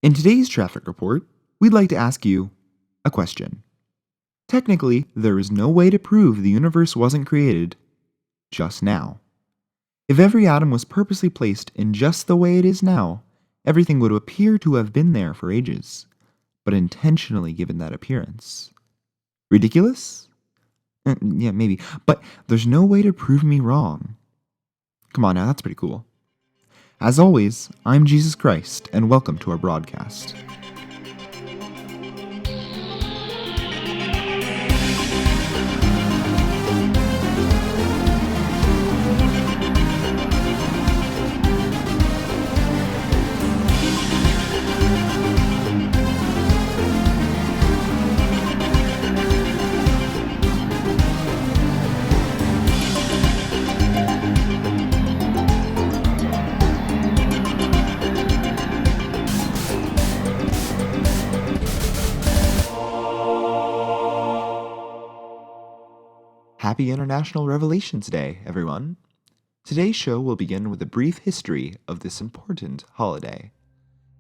In today's traffic report, we'd like to ask you a question. Technically, there is no way to prove the universe wasn't created just now. If every atom was purposely placed in just the way it is now, everything would appear to have been there for ages, but intentionally given that appearance. Ridiculous? Yeah, maybe, but there's no way to prove me wrong. Come on now, that's pretty cool. As always, I'm Jesus Christ, and welcome to our broadcast. Happy International Revelations Day, everyone! Today's show will begin with a brief history of this important holiday.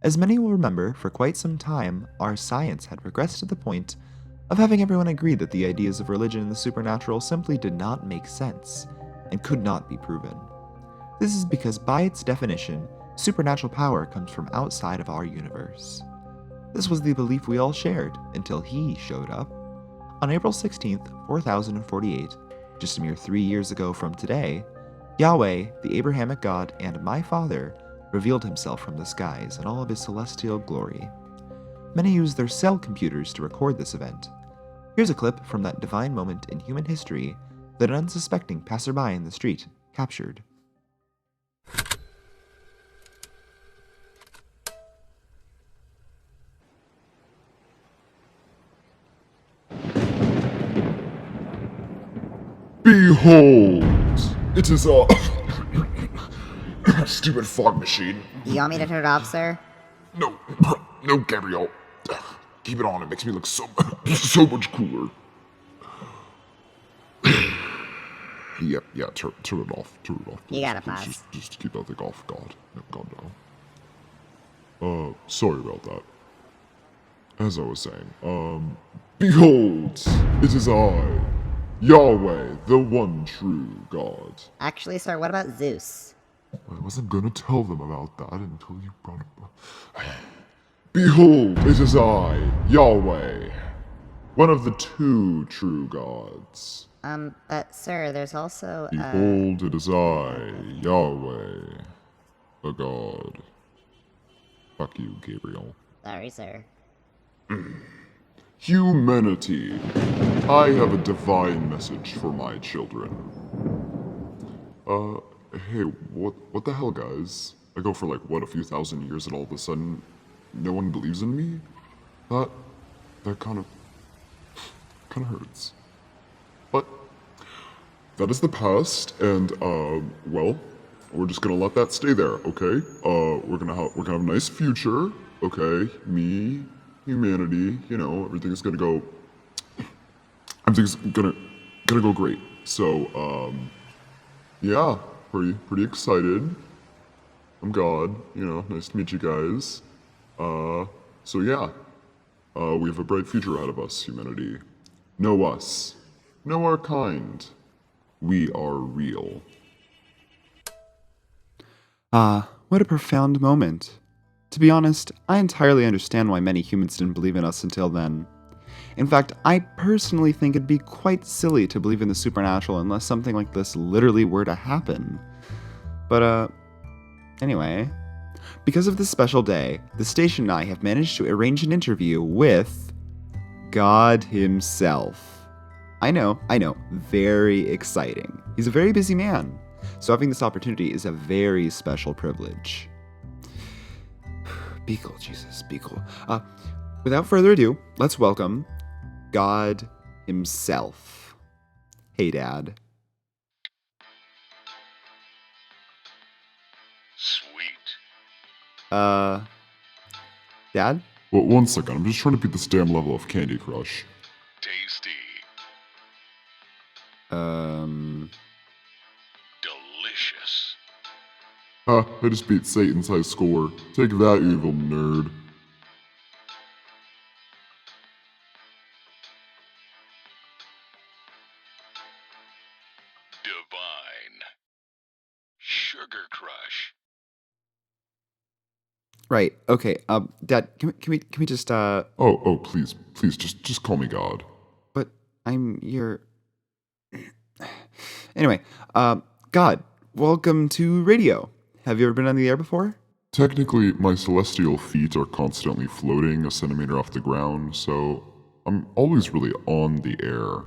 As many will remember, for quite some time, our science had progressed to the point of having everyone agree that the ideas of religion and the supernatural simply did not make sense and could not be proven. This is because, by its definition, supernatural power comes from outside of our universe. This was the belief we all shared until he showed up. On April 16th, 4048, just a mere 3 years ago from today, Yahweh, the Abrahamic God and my Father, revealed himself from the skies in all of his celestial glory. Many use their cell computers to record this event. Here's a clip from that divine moment in human history that an unsuspecting passerby in the street captured. Behold! It is a stupid fog machine. You want me to turn it off, sir? No, Gabrielle. Keep it on. It makes me look so much cooler. Yeah. Turn it off. Turn it off. You gotta pause. Just keep that thing off. God no. Sorry about that. As I was saying, behold! It is I, Yahweh, the one true God. Actually, sir, what about Zeus? I wasn't gonna tell them about that until you brought it up. Behold, it is I, Yahweh, one of the two true gods. But sir, there's also, Behold, it is I, Yahweh, a god. Fuck you, Gabriel. Sorry, sir. Humanity, I have a divine message for my children. Hey, what the hell, guys? I go for like, what, a few thousand years and all of a sudden, no one believes in me? That kind of hurts. But, that is the past, and, well, we're just gonna let that stay there, okay? We're gonna have a nice future, okay? Me, humanity, everything's gonna go great. So, yeah, pretty excited. I'm God, nice to meet you guys. So yeah, we have a bright future ahead of us, humanity. Know us. Know our kind. We are real. What a profound moment. To be honest, I entirely understand why many humans didn't believe in us until then. In fact, I personally think it'd be quite silly to believe in the supernatural unless something like this literally were to happen. But, anyway, because of this special day, the station and I have managed to arrange an interview with God himself. I know, very exciting. He's a very busy man, so having this opportunity is a very special privilege. Be cool, Jesus, be cool. Without further ado, let's welcome God himself. Hey, Dad. Sweet. Dad? Well, one second, I'm just trying to beat this damn level of Candy Crush. Tasty. Delicious. I just beat Satan's high score. Take that, evil nerd. Burger Crush. Right. Okay. Dad, can we just Oh, please, just call me God. But I'm your. Anyway, God, welcome to radio. Have you ever been on the air before? Technically, my celestial feet are constantly floating a centimeter off the ground, so I'm always really on the air.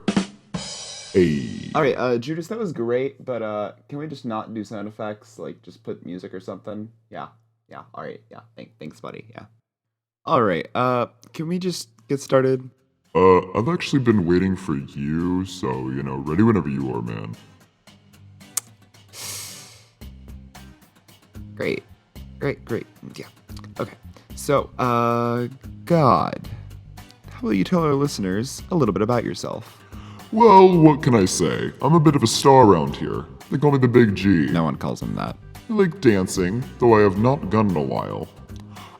Hey. All right, Judas, that was great, but can we just not do sound effects? Like, just put music or something? Yeah. All right. Yeah. Thanks, buddy. Yeah. All right. Can we just get started? I've actually been waiting for you, so, ready whenever you are, man. Great. Yeah. Okay. So, God, how about you tell our listeners a little bit about yourself? Well, what can I say? I'm a bit of a star around here. They call me the Big G. No one calls him that. I like dancing, though I have not done in a while.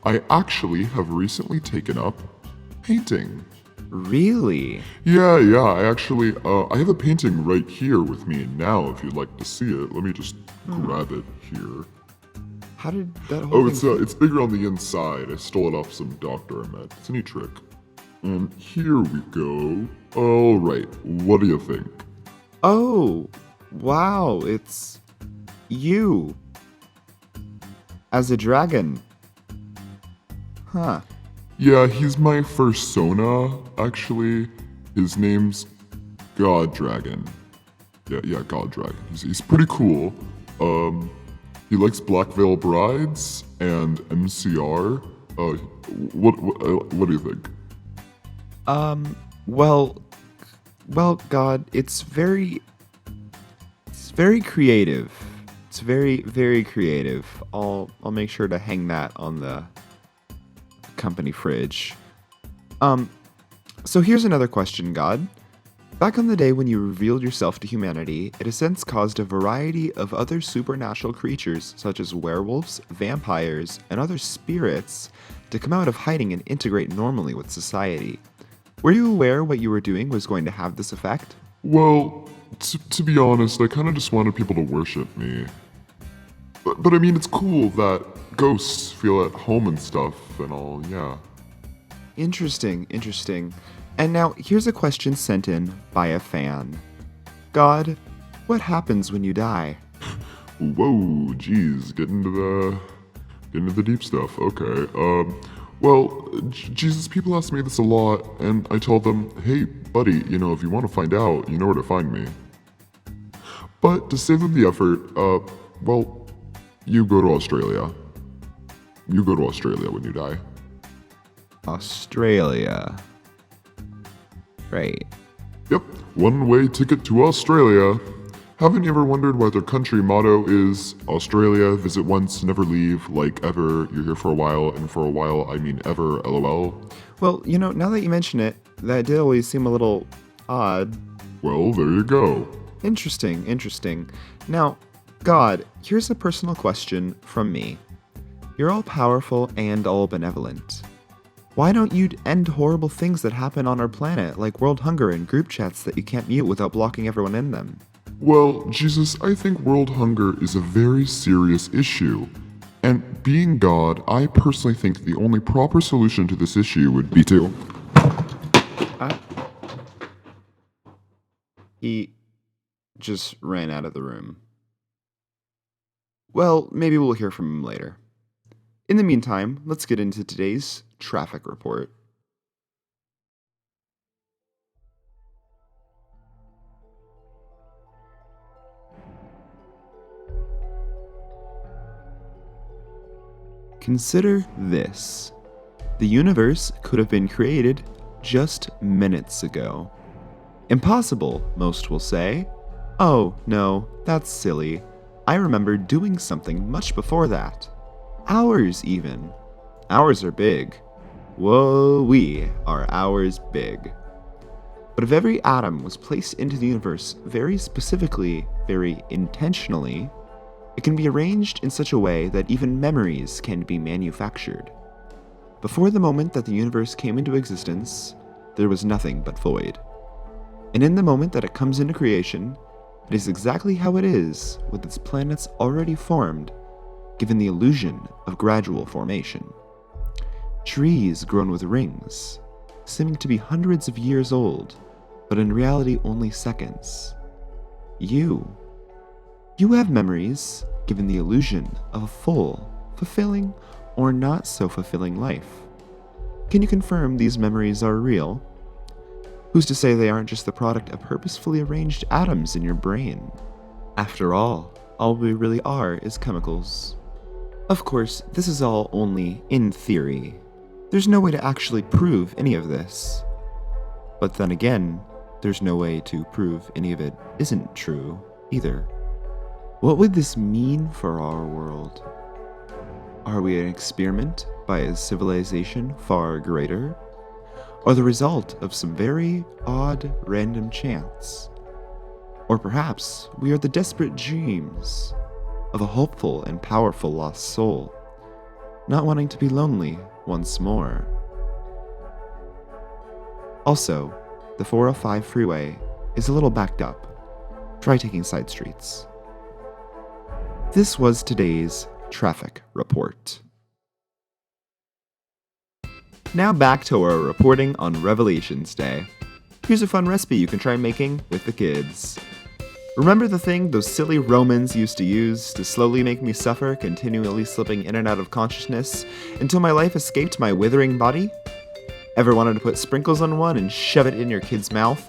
I actually have recently taken up painting. Really? Yeah, I actually, I have a painting right here with me now if you'd like to see it. Let me just grab it here. How did that whole It's bigger on the inside. I stole it off some doctor I met. It's a neat trick. And here we go. Alright, what do you think? Oh, wow, it's you. As a dragon. Huh. Yeah, he's my fursona, actually. His name's God Dragon. Yeah, God Dragon. He's pretty cool. He likes Black Veil Brides and MCR. What do you think? Well, God, it's very creative. It's very creative. I'll make sure to hang that on the company fridge. So here's another question, God. Back on the day when you revealed yourself to humanity, it has since caused a variety of other supernatural creatures, such as werewolves, vampires, and other spirits, to come out of hiding and integrate normally with society. Were you aware what you were doing was going to have this effect? Well, to be honest, I kind of just wanted people to worship me. But I mean, it's cool that ghosts feel at home and stuff and all, yeah. Interesting. And now, here's a question sent in by a fan. God, what happens when you die? Whoa, geez, get into the deep stuff. Okay. Well, Jesus, people ask me this a lot, and I tell them, hey, buddy, if you want to find out, you know where to find me. But to save them the effort, well, you go to Australia. You go to Australia when you die. Australia. Right. Yep, one-way ticket to Australia. Haven't you ever wondered why their country motto is Australia, visit once, never leave, like ever, you're here for a while, and for a while, I mean ever, lol? Well, now that you mention it, that did always seem a little odd. Well, there you go. Interesting. Now, God, here's a personal question from me. You're all powerful and all benevolent. Why don't you end horrible things that happen on our planet, like world hunger and group chats that you can't mute without blocking everyone in them? Well, Jesus, I think world hunger is a very serious issue. And being God, I personally think the only proper solution to this issue would be to... He just ran out of the room. Well, maybe we'll hear from him later. In the meantime, let's get into today's traffic report. Consider this. The universe could have been created just minutes ago. Impossible, most will say. Oh, no, that's silly. I remember doing something much before that. Hours, even. Hours are big. Whoa, we are hours big. But if every atom was placed into the universe very specifically, very intentionally, it can be arranged in such a way that even memories can be manufactured. Before the moment that the universe came into existence, there was nothing but void. And in the moment that it comes into creation, It is exactly how it is with its planets already formed, given the illusion of gradual formation. Trees grown with rings, seeming to be hundreds of years old, but in reality only seconds. You have memories, given the illusion of a full, fulfilling, or not so fulfilling life. Can you confirm these memories are real? Who's to say they aren't just the product of purposefully arranged atoms in your brain? After all we really are is chemicals. Of course, this is all only in theory. There's no way to actually prove any of this. But then again, there's no way to prove any of it isn't true either. What would this mean for our world? Are we an experiment by a civilization far greater? Or the result of some very odd random chance? Or perhaps we are the desperate dreams of a hopeful and powerful lost soul, not wanting to be lonely once more. Also, the 405 freeway is a little backed up. Try taking side streets. This was today's traffic report. Now back to our reporting on Revelations Day. Here's a fun recipe you can try making with the kids. Remember the thing those silly Romans used to use to slowly make me suffer, continually slipping in and out of consciousness until my life escaped my withering body? Ever wanted to put sprinkles on one and shove it in your kid's mouth?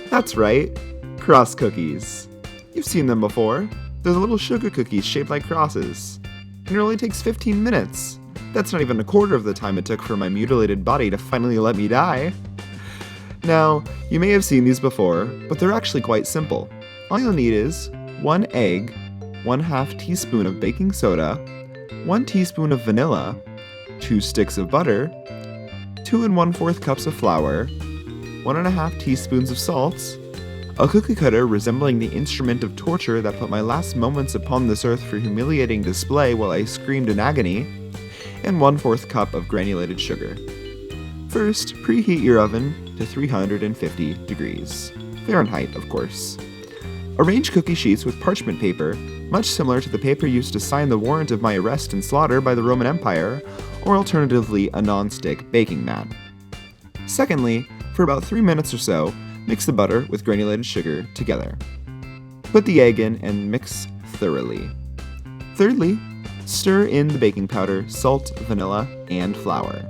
That's right, cross cookies. You've seen them before. They're the little sugar cookies shaped like crosses. And it only takes 15 minutes. That's not even a quarter of the time it took for my mutilated body to finally let me die. Now, you may have seen these before, but they're actually quite simple. All you'll need is 1 egg, 1/2 teaspoon of baking soda, 1 teaspoon of vanilla, 2 sticks of butter, 2 1/4 cups of flour, 1.5 teaspoons of salt, a cookie cutter resembling the instrument of torture that put my last moments upon this earth for humiliating display while I screamed in agony, and 1/4 cup of granulated sugar. First, preheat your oven to 350 degrees. Fahrenheit, of course. Arrange cookie sheets with parchment paper, much similar to the paper used to sign the warrant of my arrest and slaughter by the Roman Empire, or alternatively a non-stick baking mat. Secondly, for about 3 minutes or so, mix the butter with granulated sugar together. Put the egg in and mix thoroughly. Thirdly, stir in the baking powder, salt, vanilla, and flour.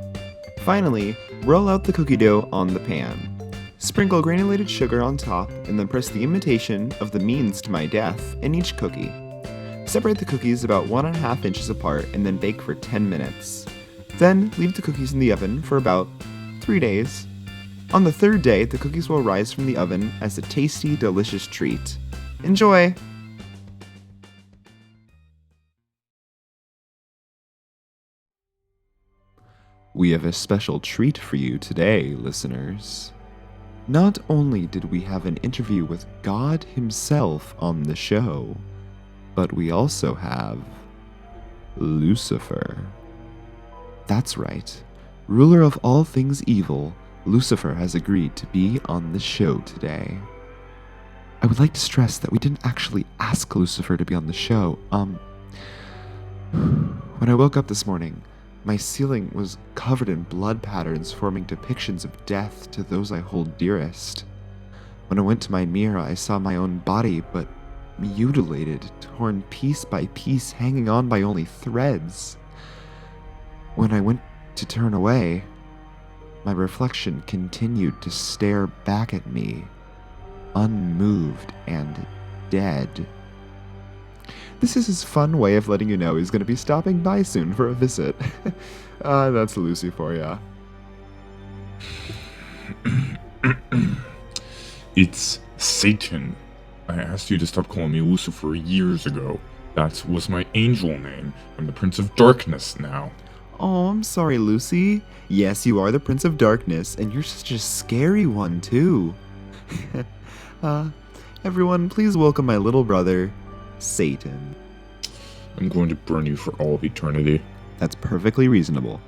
Finally, roll out the cookie dough on the pan. Sprinkle granulated sugar on top and then press the imitation of the means to my death in each cookie. Separate the cookies about 1.5 inches apart and then bake for 10 minutes. Then leave the cookies in the oven for about 3 days. On the 3rd day, the cookies will rise from the oven as a tasty, delicious treat. Enjoy! We have a special treat for you today, listeners. Not only did we have an interview with God himself on the show, but we also have Lucifer. That's right. Ruler of all things evil, Lucifer has agreed to be on the show today. I would like to stress that we didn't actually ask Lucifer to be on the show. When I woke up this morning, my ceiling was covered in blood patterns forming depictions of death to those I hold dearest. When I went to my mirror, I saw my own body, but mutilated, torn piece by piece, hanging on by only threads. When I went to turn away, my reflection continued to stare back at me, unmoved and dead. This is his fun way of letting you know he's going to be stopping by soon for a visit. That's Lucy for ya. It's Satan. I asked you to stop calling me Lucifer years ago. That was my angel name. I'm the Prince of Darkness now. Oh, I'm sorry, Lucy. Yes, you are the Prince of Darkness, and you're such a scary one, too. Everyone, please welcome my little brother, Satan. I'm going to burn you for all of eternity. That's perfectly reasonable.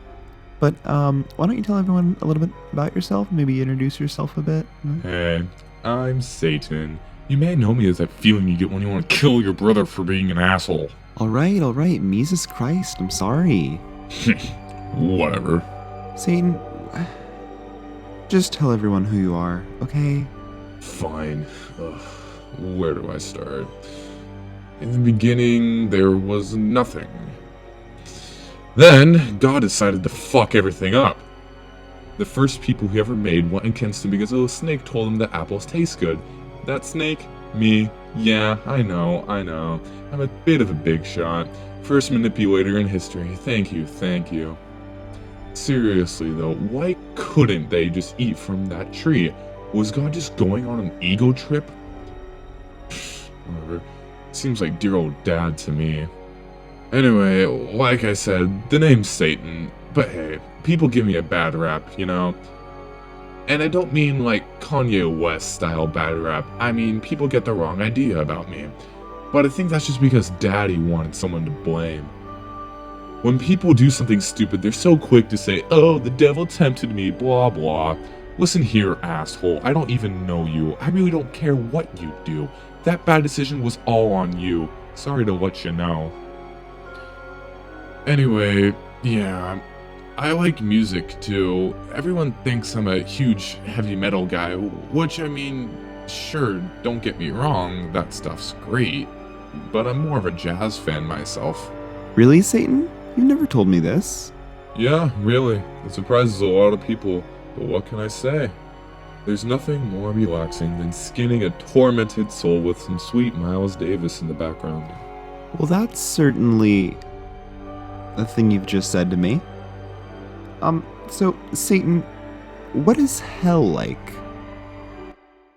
But, why don't you tell everyone a little bit about yourself? Maybe introduce yourself a bit? Hey, I'm Satan, You may know me as that feeling you get when you want to kill your brother for being an asshole. Alright, Jesus Christ, I'm sorry. Whatever. Satan, just tell everyone who you are, okay? Fine. Ugh, where do I start? In the beginning, there was nothing. Then, God decided to fuck everything up. The first people he ever made went against him because a little snake told him that apples taste good. That snake? Me? Yeah, I know. I'm a bit of a big shot. First manipulator in history. Thank you. Seriously though, why couldn't they just eat from that tree? Was God just going on an ego trip? Whatever. Seems like dear old dad to me. Anyway, like I said, the name's Satan, but hey, people give me a bad rap, you know? And I don't mean like Kanye West style bad rap, I mean people get the wrong idea about me. But I think that's just because Daddy wanted someone to blame. When people do something stupid, they're so quick to say, oh, the devil tempted me, blah blah. Listen here, asshole, I don't even know you. I really don't care what you do. That bad decision was all on you. Sorry to let you know. Anyway, yeah, I like music too. Everyone thinks I'm a huge heavy metal guy, which I mean, sure, don't get me wrong, that stuff's great. But I'm more of a jazz fan myself. Really, Satan? You've never told me this. Yeah, really. It surprises a lot of people, but what can I say? There's nothing more relaxing than skinning a tormented soul with some sweet Miles Davis in the background. Well, that's certainly the thing you've just said to me. So, Satan, what is hell like?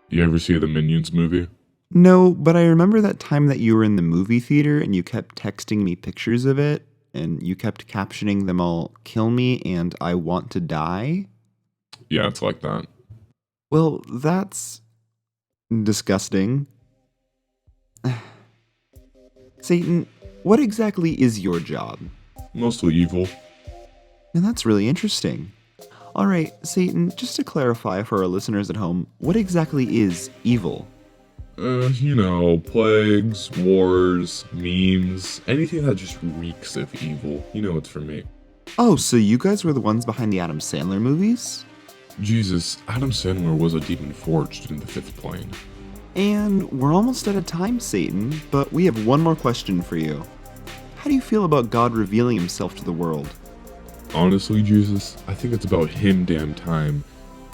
You ever see the Minions movie? No, but I remember that time that you were in the movie theater and you kept texting me pictures of it, and you kept captioning them all, "Kill me" and "I want to die." Yeah, it's like that. Well, that's disgusting. Satan, what exactly is your job? Mostly evil. And that's really interesting. Alright, Satan, just to clarify for our listeners at home, what exactly is evil? You know, plagues, wars, memes, anything that just reeks of evil. You know it's for me. Oh, so you guys were the ones behind the Adam Sandler movies? Jesus, Adam Sandler was a demon forged in the fifth plane. And we're almost out of time, Satan, but we have one more question for you. How do you feel about God revealing himself to the world? Honestly, Jesus, I think it's about him damn time.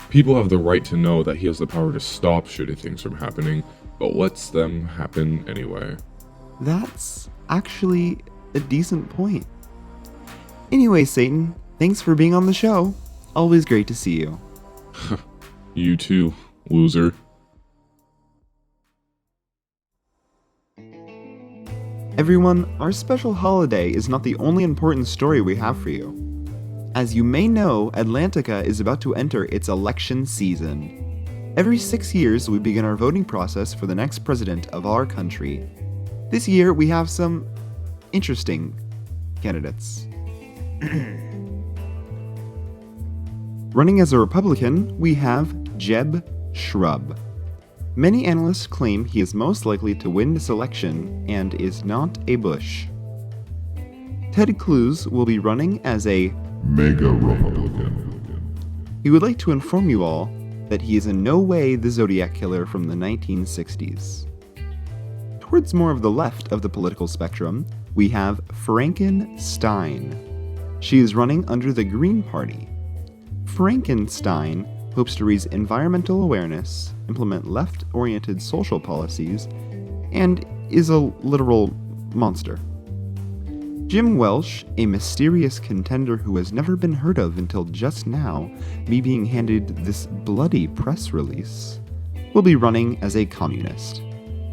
People have the right to know that he has the power to stop shitty things from happening, but lets them happen anyway. That's actually a decent point. Anyway, Satan, thanks for being on the show. Always great to see you. You too, loser. Everyone, our special holiday is not the only important story we have for you. As you may know, Atlantica is about to enter its election season. Every 6 years, we begin our voting process for the next president of our country. This year, we have some interesting candidates. Running as a Republican, we have Jeb Shrub. Many analysts claim he is most likely to win this election and is not a Bush. Ted Cruz will be running as a Mega Republican. He would like to inform you all that he is in no way the Zodiac Killer from the 1960s. Towards more of the left of the political spectrum, we have Frankenstein. She is running under the Green Party. Frankenstein hopes to raise environmental awareness, implement left-oriented social policies, and is a literal monster. Jim Welsh, a mysterious contender who has never been heard of until just now, me being handed this bloody press release, will be running as a communist.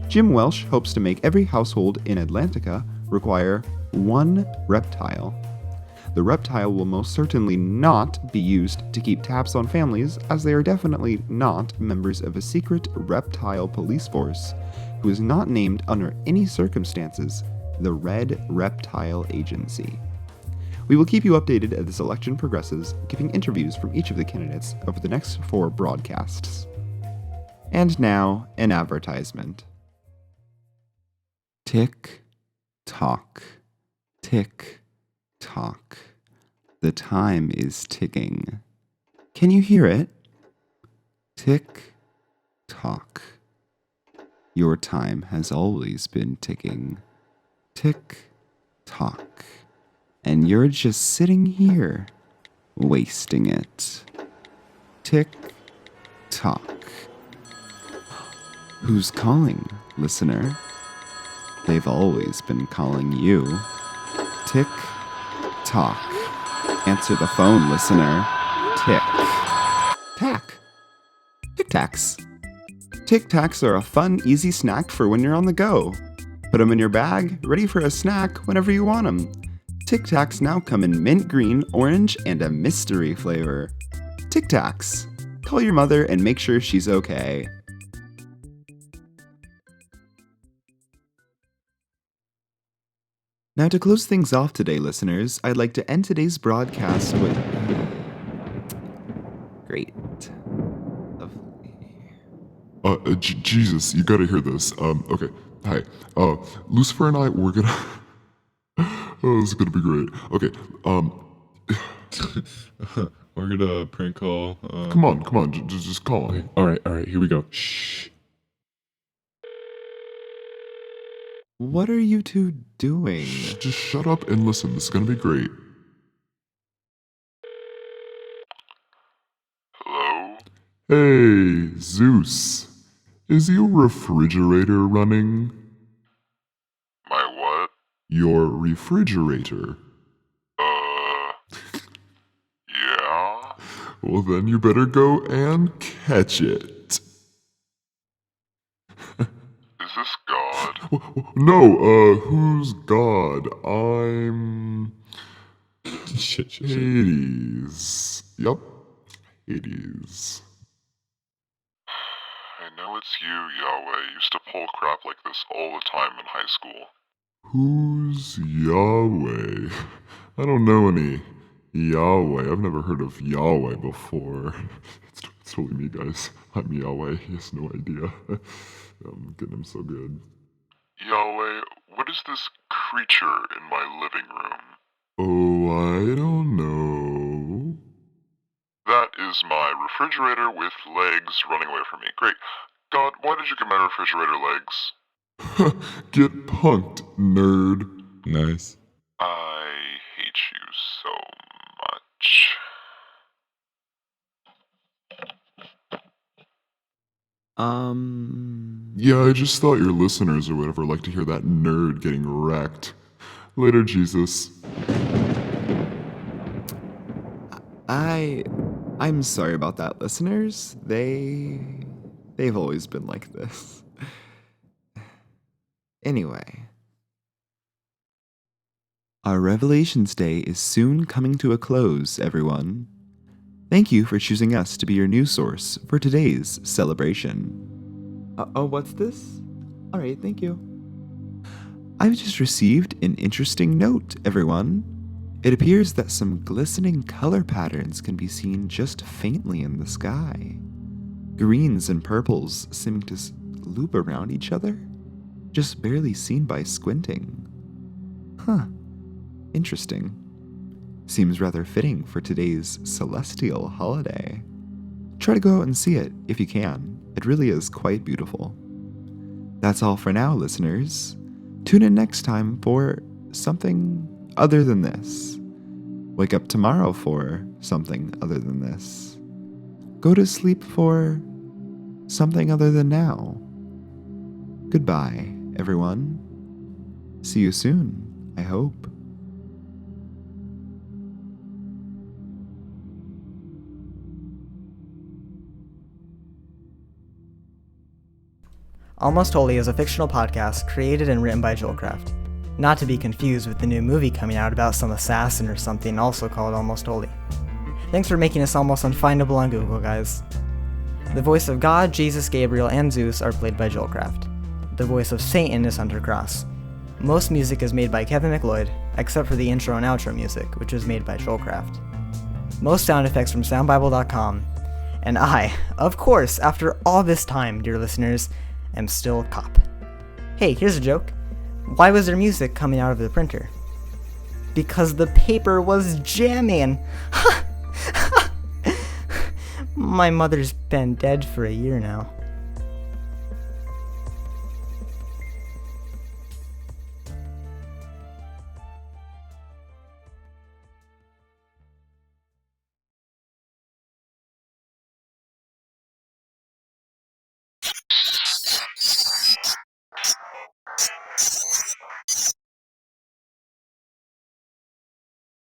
Jim Welsh hopes to make every household in Atlantica require one reptile. The reptile will most certainly not be used to keep tabs on families, as they are definitely not members of a secret reptile police force, who is not named under any circumstances the Red Reptile Agency. We will keep you updated as this election progresses, giving interviews from each of the candidates over the next 4 broadcasts. And now, an advertisement. Tick, tock, tick, tock. The time is ticking. Can you hear it? Tick, tock. Your time has always been ticking. Tick, tock. And you're just sitting here, wasting it. Tick, tock. Who's calling, listener? They've always been calling you. Tick, tock. Answer the phone, listener. Tick. Tack. Tic Tacs. Tic Tacs are a fun, easy snack for when you're on the go. Put them in your bag, ready for a snack whenever you want them. Tic Tacs now come in mint green, orange, and a mystery flavor. Tic Tacs. Call your mother and make sure she's okay. Now, to close things off today, listeners, I'd like to end today's broadcast with... Great. Lovely. Jesus, you gotta hear this. Okay. Hi. Lucifer and I, we're gonna... Oh, this is gonna be great. Okay, We're gonna prank call. come on, just call him. Okay. All right, here we go. Shh. What are you two doing? Just shut up and listen, this is gonna be great. Hello? Hey, Zeus. Is your refrigerator running? My what? Your refrigerator. Yeah? Well, then you better go and catch it. Is this God? No, who's God? I'm... Shit. Hades. Yup, Hades. I know it's you, Yahweh. You used to pull crap like this all the time in high school. Who's Yahweh? I don't know any Yahweh. I've never heard of Yahweh before. It's totally me, guys. I'm Yahweh. He has no idea. I'm getting him so good. Yahweh, what is this creature in my living room? Oh, I don't know. That is my refrigerator with legs running away from me. Great. God, why did you give my refrigerator legs? Get punked, nerd. Nice. I hate you so much. Yeah, I just thought your listeners or whatever like to hear that nerd getting wrecked. Later, Jesus. I'm sorry about that, listeners. They've always been like this. Anyway. Our Revelations Day is soon coming to a close, everyone. Thank you for choosing us to be your news source for today's celebration. What's this? Alright, thank you. I've just received an interesting note, everyone. It appears that some glistening color patterns can be seen just faintly in the sky. Greens and purples seeming to loop around each other, just barely seen by squinting. Huh. Interesting. Seems rather fitting for today's celestial holiday. Try to go out and see it if you can. It really is quite beautiful. That's all for now, listeners. Tune in next time for something other than this. Wake up tomorrow for something other than this. Go to sleep for something other than now. Goodbye, everyone. See you soon, I hope. Almost Holy is a fictional podcast created and written by Joelcraft. Not to be confused with the new movie coming out about some assassin or something also called Almost Holy. Thanks for making us almost unfindable on Google, guys. The voice of God, Jesus, Gabriel, and Zeus are played by Joelcraft. The voice of Satan is Hunter Cross. Most music is made by Kevin Macleod, except for the intro and outro music, which is made by Joelcraft. Most sound effects from soundbible.com, And I, of course, after all this time, dear listeners, am still a cop. Hey, here's a joke. Why was there music coming out of the printer? Because the paper was jamming. My mother's been dead for a year now.